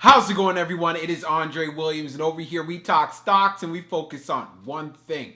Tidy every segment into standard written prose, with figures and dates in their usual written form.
How's it going, everyone? It is Andre Williams, and over here we talk stocks and we focus on one thing.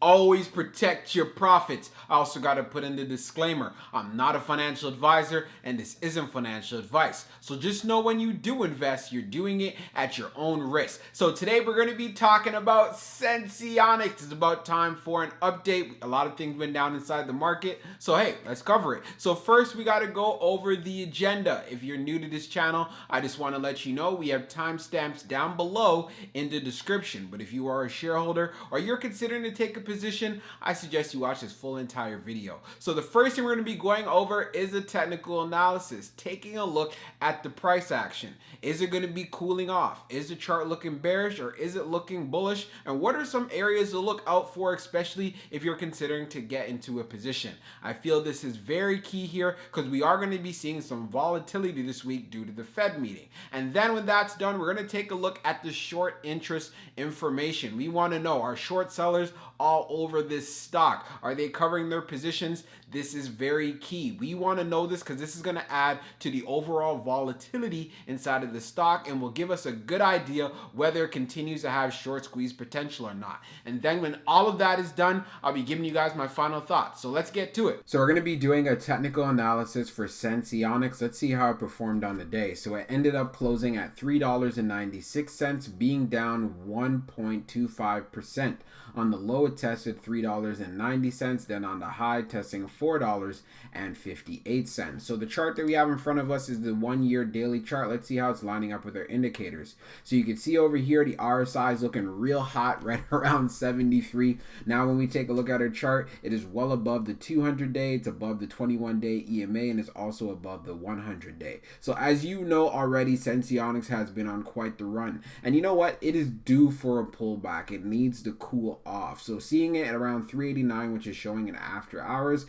Always protect your profits. I also got to put in the disclaimer. I'm not a financial advisor and this isn't financial advice. So just know when you do invest, you're doing it at your own risk. So today we're going to be talking about Senseonics. It's about time for an update. A lot of things went down inside the market. So hey, let's cover it. So first we got to go over the agenda. If you're new to this channel, I just want to let you know we have timestamps down below in the description. But if you are a shareholder or you're considering to take a position, I suggest you watch this full entire video. So the first thing we're going to be going over is a technical analysis, taking a look at the price action. Is it going to be cooling off? Is the chart looking bearish or is it looking bullish? And what are some areas to look out for, especially if you're considering to get into a position? I feel this is very key here because we are going to be seeing some volatility this week due to the Fed meeting. And then when that's done, we're going to take a look at the short interest information. We want to know, are short sellers all over this stock? Are they covering their positions? This is very key. We want to know this because this is going to add to the overall volatility inside of the stock and will give us a good idea whether it continues to have short squeeze potential or not. And then when all of that is done, I'll be giving you guys my final thoughts. So let's get to it. So we're going to be doing a technical analysis for Senseonics. Let's see how it performed on the day. So it ended up closing at $3.96, being down 1.25%. On the low, it tested $3.90, then on the high, testing $4.58. So the chart that we have in front of us is the 1-year daily chart. Let's see how it's lining up with our indicators. So you can see over here, the RSI is looking real hot, right around 73. Now, when we take a look at our chart, it is well above the 200-day, it's above the 21-day EMA, and it's also above the 100-day. So as you know already, Senseonics has been on quite the run. And you know what? It is due for a pullback. It needs to cool off. So seeing it at around 389, which is showing in after hours,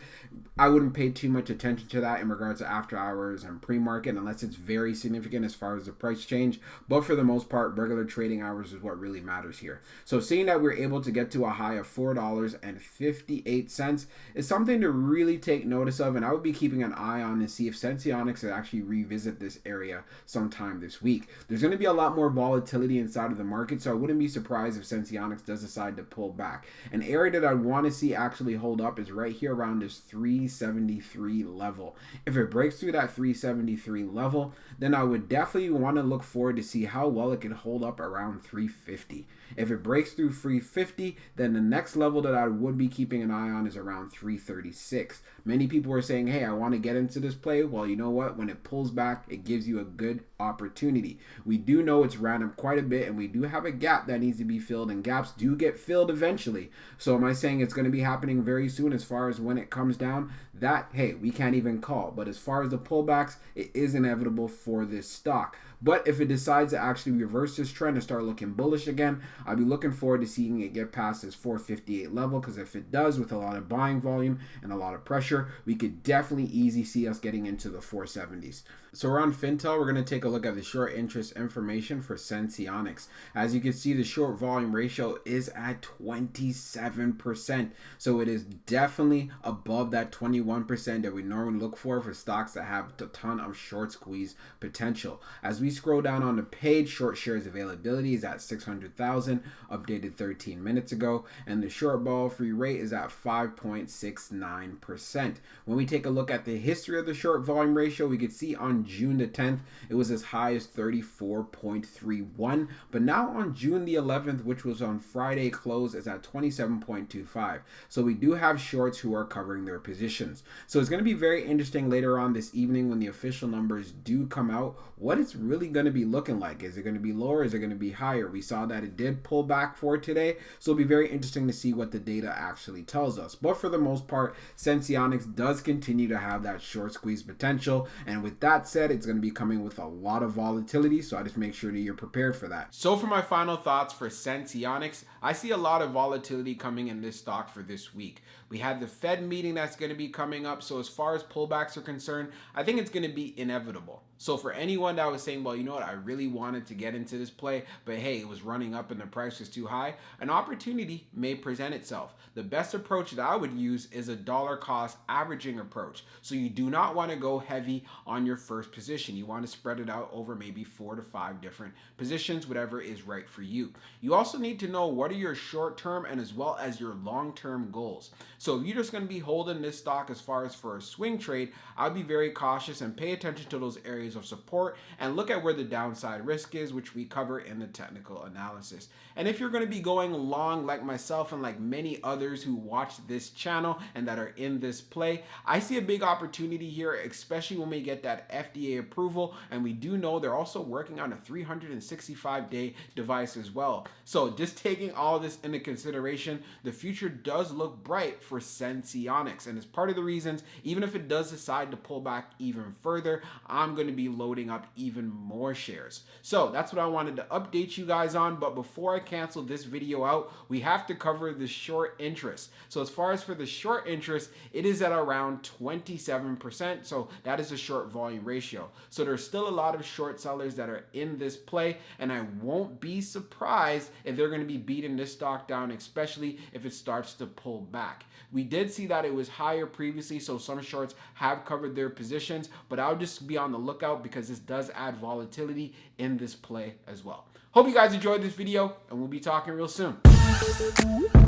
I wouldn't pay too much attention to that in regards to after hours and pre-market unless it's very significant as far as the price change. But for the most part, regular trading hours is what really matters here. So seeing that we're able to get to a high of $4.58 is something to really take notice of, and I would be keeping an eye on to see if Senseonics will actually revisit this area sometime this week. There's going to be a lot more volatility inside of the market, so I wouldn't be surprised if Senseonics does decide to pull back. An area that I want to see actually hold up is right here around this 373 level. If it breaks through that 373 level, then I would definitely want to look forward to see how well it can hold up around 350. If it breaks through 350, then the next level that I would be keeping an eye on is around 336. Many people are saying, hey, I want to get into this play. Well, you know what? When it pulls back, it gives you a good opportunity. We do know it's ran up quite a bit, and we do have a gap that needs to be filled, and gaps do get filled eventually. So am I saying it's going to be happening very soon as far as when it comes down? That, hey, we can't even call. But as far as the pullbacks, it is inevitable for this stock. But if it decides to actually reverse this trend and start looking bullish again, I'll be looking forward to seeing it get past this 458 level, because if it does, with a lot of buying volume and a lot of pressure, we could definitely easily see us getting into the 470s. So we're on Fintel. We're going to take a look at the short interest information for Senseonics. As you can see, the short volume ratio is at 27%. So it is definitely above that 21% that we normally look for stocks that have a ton of short squeeze potential. As we scroll down on the page, short shares availability is at 600,000, updated 13 minutes ago, and the short ball free rate is at 5.69%. When we take a look at the history of the short volume ratio, we could see on June the 10th, it was as high as 34.31, but now on June the 11th, which was on Friday close, is at 27.25. So we do have shorts who are covering their positions. So it's going to be very interesting later on this evening when the official numbers do come out, what it's really going to be looking like. Is it going to be lower? Is it going to be higher? We saw that it did pull back for today, so it'll be very interesting to see what the data actually tells us. But for the most part, Senseonics does continue to have that short squeeze potential, and with that said, it's going to be coming with a lot of volatility, so I just make sure that you're prepared for that. So for my final thoughts for Senseonics, I see a lot of volatility coming in this stock for this week. We had the Fed meeting that's going to be coming up, so as far as pullbacks are concerned, I think it's going to be inevitable. So for anyone that was saying, well, you know what, I really wanted to get into this play, but hey, it was running up and the price was too high, an opportunity may present itself. The best approach that I would use is a dollar cost averaging approach. So you do not want to go heavy on your first position. You want to spread it out over maybe 4 to 5 different positions, whatever is right for you. You also need to know what are your short-term and as well as your long-term goals. So if you're just going to be holding this stock as far as for a swing trade, I'd be very cautious and pay attention to those areas of support and look at where the downside risk is, which we cover in the technical analysis. And if you're going to be going long like myself and like many others who watch this channel and that are in this play, I see a big opportunity here, especially when we get that FDA approval, and we do know they're also working on a 365-day device as well. So just taking all this into consideration, the future does look bright for Senseonics, and it's part of the reasons, even if it does decide to pull back even further, I'm going to be loading up even more shares. So that's what I wanted to update you guys on. But before I cancel this video out, we have to cover the short interest. So as far as for the short interest, it is at around 27%. So that is a short volume ratio. So there's still a lot of short sellers that are in this play, and I won't be surprised if they're going to be beating this stock down, especially if it starts to pull back. We did see that it was higher previously, so some shorts have covered their positions, but I'll just be on the lookout because this does add volatility in this play as well. Hope you guys enjoyed this video, and we'll be talking real soon.